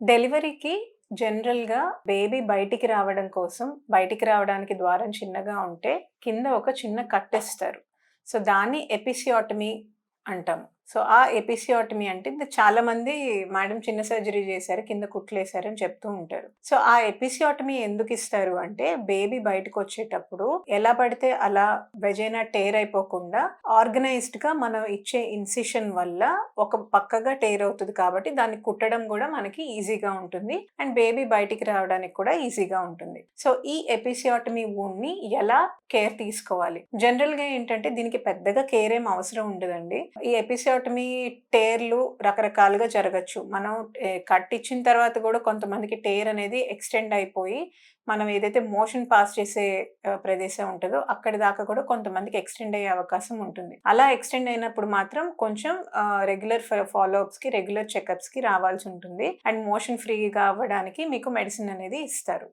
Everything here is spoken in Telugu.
డెలివరీకి జనరల్‌గా బేబీ బయటికి రావడం కోసం, బయటికి రావడానికి ద్వారం చిన్నగా ఉంటే, కింద ఒక చిన్న కట్టిస్తారు. సో, దాన్ని ఎపిసియోటమీ అంటాం. సో, ఆ ఎపిసియోటమీ అంటే చాలామంది మేడం చిన్న సర్జరీ చేశారు, కింద కుట్లేశారని చెప్తూ ఉంటారు. సో, ఆ ఎపిసియోటమీ ఎందుకిస్తారు అంటే, బేబీ బయటకొచ్చేటప్పుడు ఎలా పడితే అలా వెజైనా టేర్ అయిపోకుండా, ఆర్గనైజ్డ్‌గా మనం ఇచ్చే ఇన్సిషన్ వల్ల ఒక పక్కగా టేర్ అవుతది కాబట్టి, దాన్ని కుట్టడం గూడా మనకి ఈజీగా ఉంటుంది. అండ్ బేబీ బయటికి రావడానికి కూడా ఈజీగా ఉంటుంది. సో, ఈ ఎపిసియోటమీ వూండ్‌ని ఎలా కేర్ తీసుకోవాలి? జనరల్‌గా ఏంటంటే, దీనికి పెద్దగా కేర్ ఏం అవసరం ఉండదండి. ఈ ఎపిసియోటమీ టేర్‌లు రకరకాలుగా జరగొచ్చు. మనం కట్ ఇచ్చిన తర్వాత గూడా కొంతమందికి టేర్ అనేది ఎక్స్‌టెండ్ అయిపోయి, మనం ఏదైతే మోషన్ పాస్ చేసే ప్రదేశం ఉంటదో, అక్కడి దాకా కూడా కొంతమందికి ఎక్స్‌టెండ్ అయ్యే అవకాశం ఉంటుంది. అలా ఎక్స్‌టెండ్ అయినప్పుడు మాత్రం కొంచెం రెగ్యులర్ ఫాలో అప్స్‌కి, రెగ్యులర్ చెకప్స్‌కి రావాల్సుంటుంది. అండ్ మోషన్ ఫ్రీగా అవ్వడానికి మీకు మెడిసిన్ అనేది ఇస్తారు.